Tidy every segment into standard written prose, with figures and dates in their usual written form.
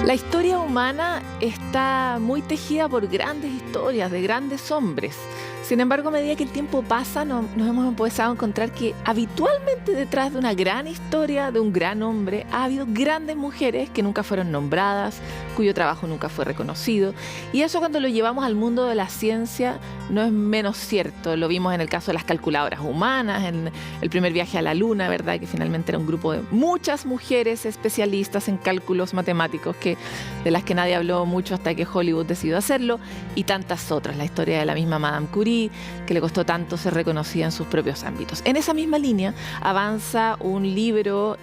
La historia humana está muy tejida por grandes historias de grandes hombres. Sin embargo, a medida que el tiempo pasa, nos hemos empezado a encontrar que habitualmente detrás de una gran historia, de un gran hombre, ha habido grandes mujeres que nunca fueron nombradas, cuyo trabajo nunca fue reconocido. Y eso, cuando lo llevamos al mundo de la ciencia, no es menos cierto. Lo vimos en el caso de las calculadoras humanas, en el primer viaje a la Luna, ¿verdad? Que finalmente era un grupo de muchas mujeres especialistas en cálculos matemáticos, de las que nadie habló mucho hasta que Hollywood decidió hacerlo, y tantas otras. La historia de la misma Madame Curie, que le costó tanto ser reconocida en sus propios ámbitos. En esa misma línea avanza un libro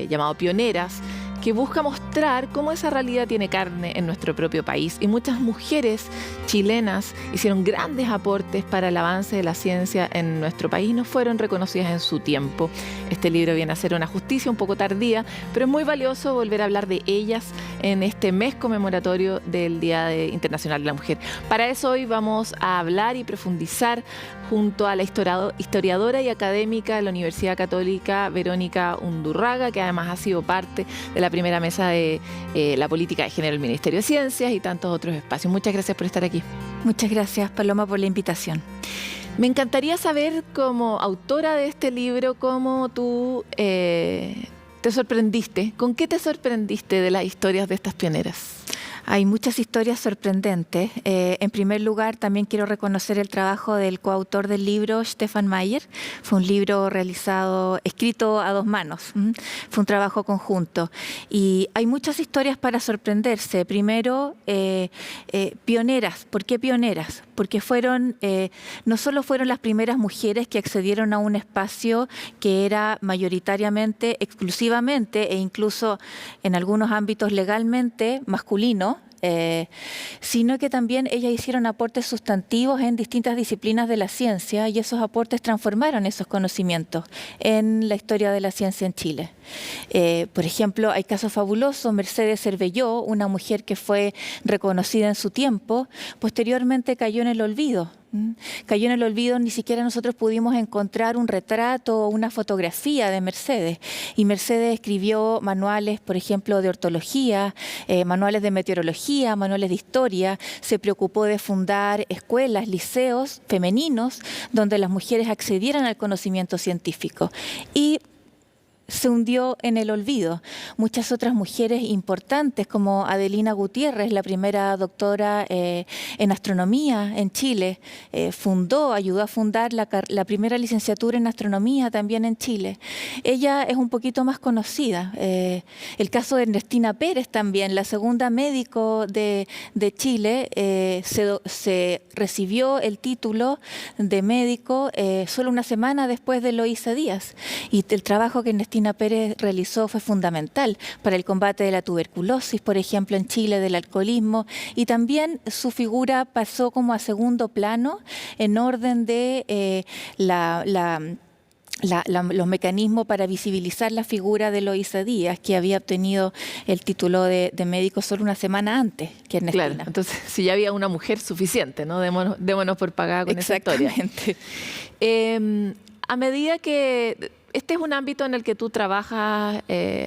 llamado Pioneras, que busca mostrar cómo esa realidad tiene carne en nuestro propio país. Y muchas mujeres chilenas hicieron grandes aportes para el avance de la ciencia en nuestro país y no fueron reconocidas en su tiempo. Este libro viene a ser una justicia un poco tardía, pero es muy valioso volver a hablar de ellas en este mes conmemoratorio del Día Internacional de la Mujer. Para eso hoy vamos a hablar y profundizar junto a la historiadora y académica de la Universidad Católica, Verónica Undurraga, que además ha sido parte de la primera mesa de la política de género del Ministerio de Ciencias y tantos otros espacios. Muchas gracias por estar aquí. Muchas gracias, Paloma, por la invitación. Me encantaría saber, como autora de este libro, cómo tú te sorprendiste. ¿Con qué te sorprendiste de las historias de estas pioneras? Hay muchas historias sorprendentes. En primer lugar, también quiero reconocer el trabajo del coautor del libro, Stefan Mayer. Fue un libro escrito a dos manos. Fue un trabajo conjunto. Y hay muchas historias para sorprenderse. Primero, pioneras. ¿Por qué pioneras? Porque no solo fueron las primeras mujeres que accedieron a un espacio que era mayoritariamente, exclusivamente e incluso en algunos ámbitos legalmente masculino, sino que también ellas hicieron aportes sustantivos en distintas disciplinas de la ciencia, y esos aportes transformaron esos conocimientos en la historia de la ciencia en Chile. Por ejemplo, hay casos fabulosos. Mercedes Cervelló, una mujer que fue reconocida en su tiempo, posteriormente cayó en el olvido. Cayó en el olvido, ni siquiera nosotros pudimos encontrar un retrato o una fotografía de Mercedes. Y Mercedes escribió manuales, por ejemplo, de ortología, manuales de meteorología, manuales de historia. Se preocupó de fundar escuelas, liceos femeninos, donde las mujeres accedieran al conocimiento científico. Y se hundió en el olvido. Muchas otras mujeres importantes, como Adelina Gutiérrez, la primera doctora en astronomía en Chile, ayudó a fundar la primera licenciatura en astronomía también en Chile. Ella es un poquito más conocida. El caso de Ernestina Pérez también, la segunda médico de Chile, se recibió el título de médico solo una semana después de Eloísa Díaz. Y el trabajo que Ernestina Pérez realizó fue fundamental para el combate de la tuberculosis, por ejemplo, en Chile, del alcoholismo, y también su figura pasó como a segundo plano en orden de los mecanismos para visibilizar la figura de Eloísa Díaz, que había obtenido el título de médico solo una semana antes que Ernestina. Claro, entonces si ya había una mujer suficiente, ¿no? Démonos por pagada con esa historia. Exactamente. A medida que este es un ámbito en el que tú trabajas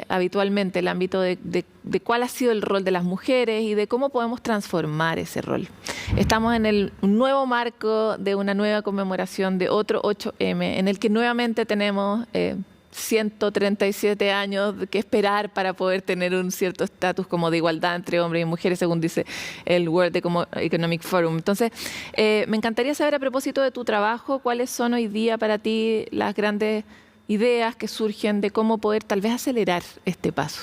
habitualmente, el ámbito de cuál ha sido el rol de las mujeres y de cómo podemos transformar ese rol. Estamos en un nuevo marco de una nueva conmemoración de otro 8M, en el que nuevamente tenemos 137 años que esperar para poder tener un cierto estatus como de igualdad entre hombres y mujeres, según dice el World Economic Forum. Entonces, me encantaría saber, a propósito de tu trabajo, cuáles son hoy día para ti las grandes ideas que surgen de cómo poder tal vez acelerar este paso.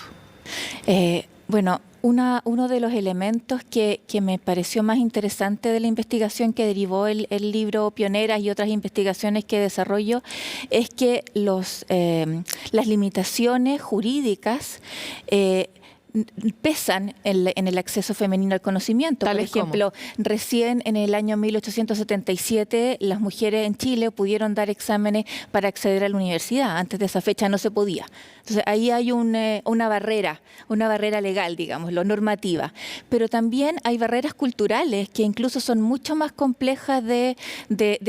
Bueno, uno de los elementos que me pareció más interesante de la investigación que derivó el libro Pioneras y otras investigaciones que desarrollo es que las limitaciones jurídicas pesan en el acceso femenino al conocimiento. Por ejemplo, recién en el año 1877 las mujeres en Chile pudieron dar exámenes para acceder a la universidad. Antes de esa fecha no se podía. Entonces ahí hay una barrera legal, digámoslo, normativa. Pero también hay barreras culturales que incluso son mucho más complejas de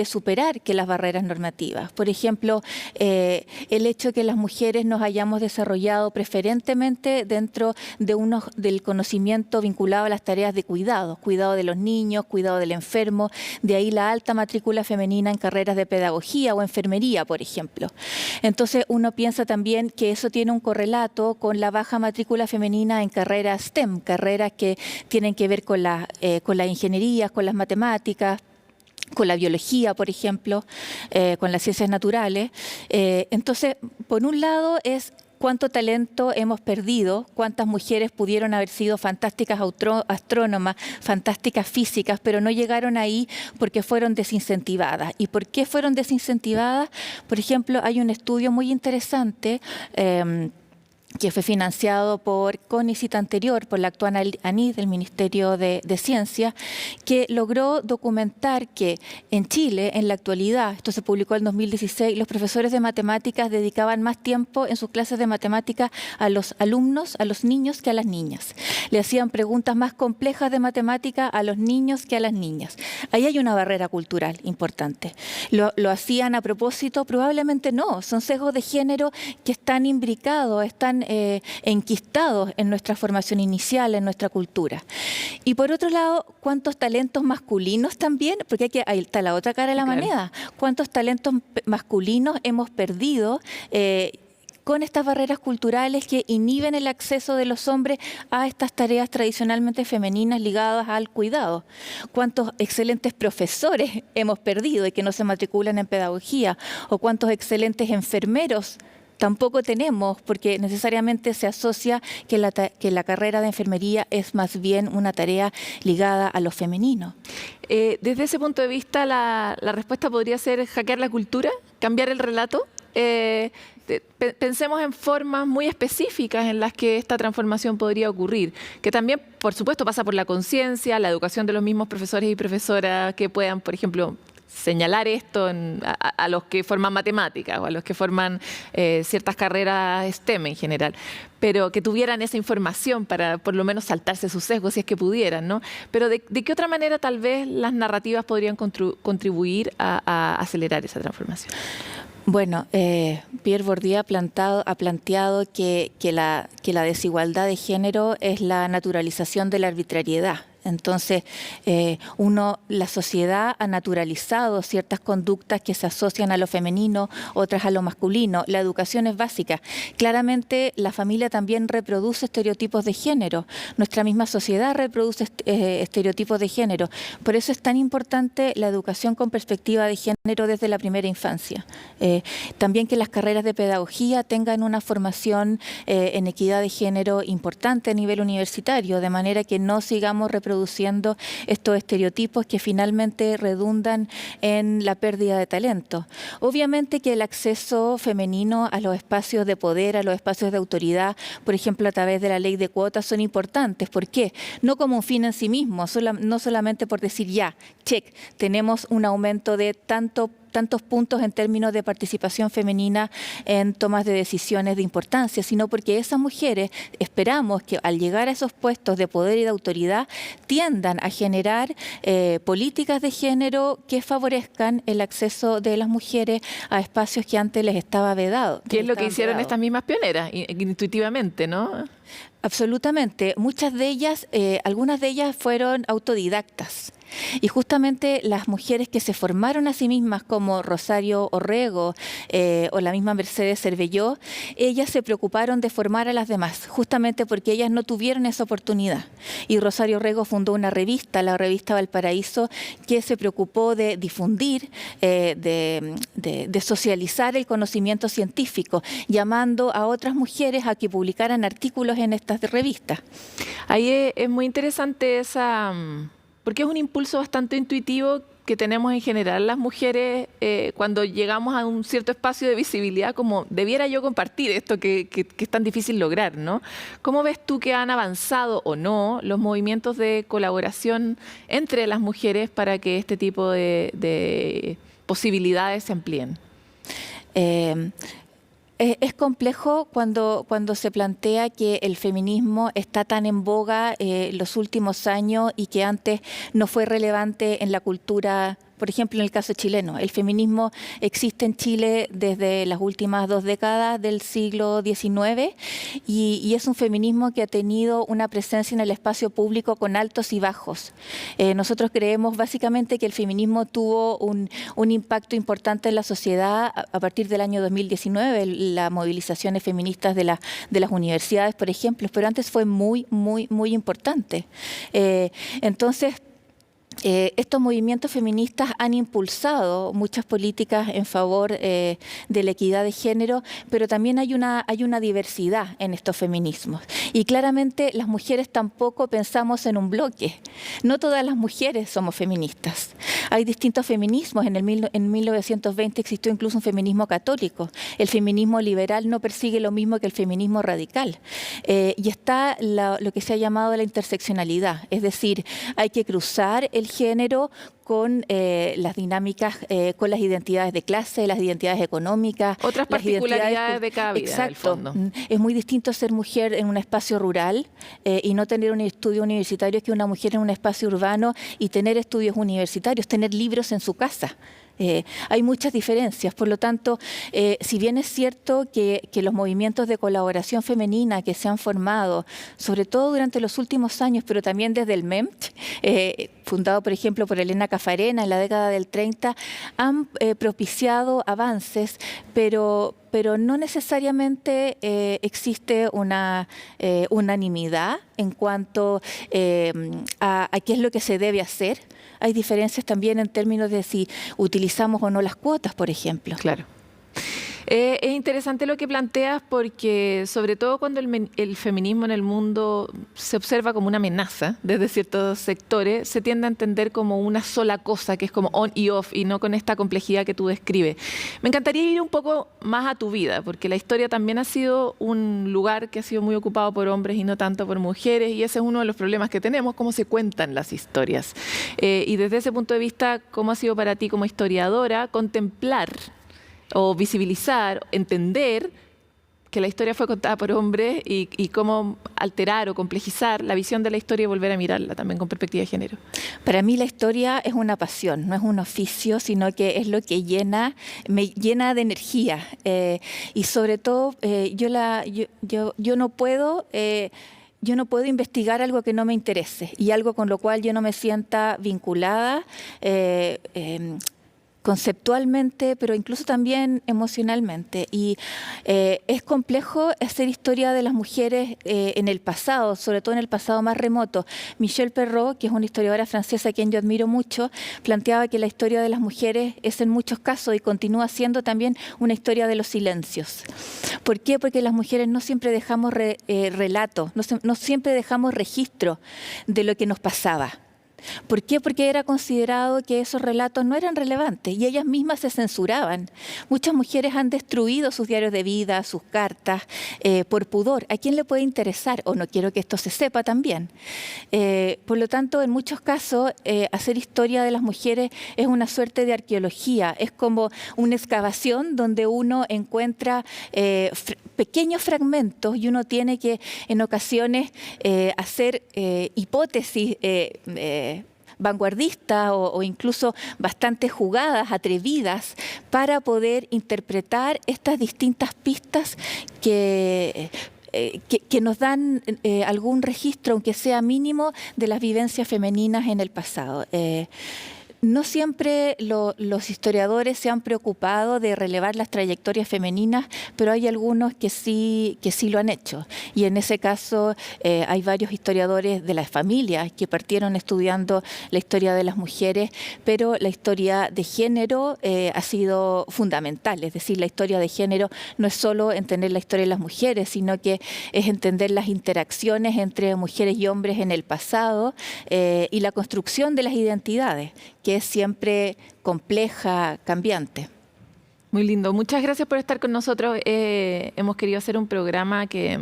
superar que las barreras normativas. Por ejemplo, el hecho de que las mujeres nos hayamos desarrollado preferentemente dentro del conocimiento vinculado a las tareas de cuidado de los niños, cuidado del enfermo, de ahí la alta matrícula femenina en carreras de pedagogía o enfermería, por ejemplo. Entonces uno piensa también que eso tiene un correlato con la baja matrícula femenina en carreras STEM, carreras que tienen que ver con las ingenierías, con las matemáticas, con la biología, por ejemplo, con las ciencias naturales. Entonces, por un lado es cuánto talento hemos perdido, cuántas mujeres pudieron haber sido fantásticas astrónomas, fantásticas físicas, pero no llegaron ahí porque fueron desincentivadas. ¿Y por qué fueron desincentivadas? Por ejemplo, hay un estudio muy interesante que fue financiado por CONICYT anterior, por la actual ANID, del Ministerio de Ciencia, que logró documentar que en Chile, en la actualidad, esto se publicó en 2016, los profesores de matemáticas dedicaban más tiempo en sus clases de matemáticas a los alumnos, a los niños, que a las niñas. Le hacían preguntas más complejas de matemática a los niños que a las niñas. Ahí hay una barrera cultural importante. ¿Lo hacían a propósito? Probablemente no. Son sesgos de género que están imbricados, están enquistados en nuestra formación inicial, en nuestra cultura. Y por otro lado, ¿cuántos talentos masculinos también? Porque ahí está la otra cara de la moneda. ¿Cuántos talentos masculinos hemos perdido con estas barreras culturales que inhiben el acceso de los hombres a estas tareas tradicionalmente femeninas ligadas al cuidado? ¿Cuántos excelentes profesores hemos perdido y que no se matriculan en pedagogía? ¿O cuántos excelentes enfermeros tampoco tenemos, porque necesariamente se asocia que la carrera de enfermería es más bien una tarea ligada a lo femenino? Desde ese punto de vista, la respuesta podría ser hackear la cultura, cambiar el relato. Pensemos en formas muy específicas en las que esta transformación podría ocurrir, que también, por supuesto, pasa por la conciencia, la educación de los mismos profesores y profesoras que puedan, por ejemplo, señalar esto a los que forman matemáticas o a los que forman ciertas carreras STEM en general, pero que tuvieran esa información para por lo menos saltarse sus sesgos si es que pudieran, ¿no? Pero ¿de qué otra manera tal vez las narrativas podrían contribuir a acelerar esa transformación? Bueno, Pierre Bourdieu ha planteado que la desigualdad de género es la naturalización de la arbitrariedad. Entonces, la sociedad ha naturalizado ciertas conductas que se asocian a lo femenino, otras a lo masculino. La educación es básica. Claramente, la familia también reproduce estereotipos de género. Nuestra misma sociedad reproduce estereotipos de género. Por eso es tan importante la educación con perspectiva de género desde la primera infancia. También que las carreras de pedagogía tengan una formación en equidad de género importante a nivel universitario, de manera que no sigamos reproduciendo estos estereotipos que finalmente redundan en la pérdida de talento. Obviamente que el acceso femenino a los espacios de poder, a los espacios de autoridad, por ejemplo a través de la ley de cuotas, son importantes. ¿Por qué? No como un fin en sí mismo, no solamente por decir ya, check, tenemos un aumento de tantos puntos en términos de participación femenina en tomas de decisiones de importancia, sino porque esas mujeres esperamos que al llegar a esos puestos de poder y de autoridad tiendan a generar políticas de género que favorezcan el acceso de las mujeres a espacios que antes les estaba vedado. ¿Qué es lo que hicieron estas mismas pioneras, intuitivamente, no? Absolutamente. Muchas de ellas, algunas de ellas fueron autodidactas. Y justamente las mujeres que se formaron a sí mismas, como Rosario Orrego o la misma Mercedes Cervelló, ellas se preocuparon de formar a las demás, justamente porque ellas no tuvieron esa oportunidad. Y Rosario Orrego fundó una revista, la revista Valparaíso, que se preocupó de difundir, de socializar el conocimiento científico, llamando a otras mujeres a que publicaran artículos en estas revistas. Ahí es muy interesante porque es un impulso bastante intuitivo que tenemos en general las mujeres cuando llegamos a un cierto espacio de visibilidad, como debiera yo compartir esto que es tan difícil lograr, ¿no? ¿Cómo ves tú que han avanzado o no los movimientos de colaboración entre las mujeres para que este tipo de posibilidades se amplíen? Es complejo cuando se plantea que el feminismo está tan en boga los últimos años y que antes no fue relevante en la cultura Por ejemplo, en el caso chileno, el feminismo existe en Chile desde las últimas 2 décadas del siglo XIX y es un feminismo que ha tenido una presencia en el espacio público con altos y bajos. Nosotros creemos básicamente que el feminismo tuvo un impacto importante en la sociedad a partir del año 2019, las movilizaciones feministas de las universidades, por ejemplo, pero antes fue muy importante. Entonces, estos movimientos feministas han impulsado muchas políticas en favor de la equidad de género, pero también hay una diversidad en estos feminismos. Y claramente las mujeres tampoco pensamos en un bloque. No todas las mujeres somos feministas. Hay distintos feminismos. En 1920 existió incluso un feminismo católico. El feminismo liberal no persigue lo mismo que el feminismo radical. Y está lo que se ha llamado la interseccionalidad. Es decir, hay que cruzar el género con las dinámicas, con las identidades de clase, las identidades económicas. Otras particularidades de cada vida. Exacto. En el fondo. Es muy distinto ser mujer en un espacio rural y no tener un estudio universitario que una mujer en un espacio urbano y tener estudios universitarios, tener libros en su casa. Hay muchas diferencias, por lo tanto, si bien es cierto que los movimientos de colaboración femenina que se han formado, sobre todo durante los últimos años, pero también desde el MEMT, fundado por ejemplo por Elena Cafarena en la década del 30, han propiciado avances, pero no necesariamente existe una unanimidad en cuanto a qué es lo que se debe hacer. Hay diferencias también en términos de si utilizamos o no las cuotas, por ejemplo. Claro. Es interesante lo que planteas porque, sobre todo cuando el feminismo en el mundo se observa como una amenaza desde ciertos sectores, se tiende a entender como una sola cosa, que es como on y off, y no con esta complejidad que tú describes. Me encantaría ir un poco más a tu vida, porque la historia también ha sido un lugar que ha sido muy ocupado por hombres y no tanto por mujeres, y ese es uno de los problemas que tenemos, cómo se cuentan las historias. Y desde ese punto de vista, ¿cómo ha sido para ti como historiadora contemplar o visibilizar, entender que la historia fue contada por hombres y cómo alterar o complejizar la visión de la historia y volver a mirarla también con perspectiva de género? Para mí la historia es una pasión, no es un oficio, sino que es lo que me llena de energía. Y sobre todo, yo no puedo investigar algo que no me interese y algo con lo cual yo no me sienta vinculada conceptualmente, pero incluso también emocionalmente. Y es complejo hacer historia de las mujeres en el pasado, sobre todo en el pasado más remoto. Michelle Perrault, que es una historiadora francesa a quien yo admiro mucho, planteaba que la historia de las mujeres es en muchos casos y continúa siendo también una historia de los silencios. ¿Por qué? Porque las mujeres no siempre dejamos relatos, no siempre dejamos registro de lo que nos pasaba. ¿Por qué? Porque era considerado que esos relatos no eran relevantes y ellas mismas se censuraban. Muchas mujeres han destruido sus diarios de vida, sus cartas, por pudor. ¿A quién le puede interesar? O no quiero que esto se sepa también. Por lo tanto, en muchos casos, hacer historia de las mujeres es una suerte de arqueología. Es como una excavación donde uno encuentra pequeños fragmentos y uno tiene que, en ocasiones, hacer hipótesis vanguardistas o incluso bastante jugadas, atrevidas, para poder interpretar estas distintas pistas que nos dan algún registro, aunque sea mínimo, de las vivencias femeninas en el pasado. No siempre los historiadores se han preocupado de relevar las trayectorias femeninas, pero hay algunos que sí lo han hecho. Y en ese caso hay varios historiadores de las familias que partieron estudiando la historia de las mujeres, pero la historia de género ha sido fundamental. Es decir, la historia de género no es solo entender la historia de las mujeres, sino que es entender las interacciones entre mujeres y hombres en el pasado y la construcción de las identidades, que es siempre compleja, cambiante. Muy lindo. Muchas gracias por estar con nosotros. Hemos querido hacer un programa que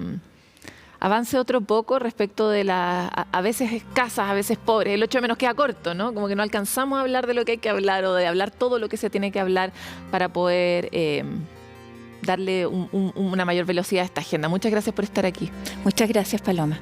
avance otro poco respecto de las a veces escasas, a veces pobres. El 8 de menos queda corto, ¿no? Como que no alcanzamos a hablar de lo que hay que hablar o de hablar todo lo que se tiene que hablar para poder darle una mayor velocidad a esta agenda. Muchas gracias por estar aquí. Muchas gracias, Paloma.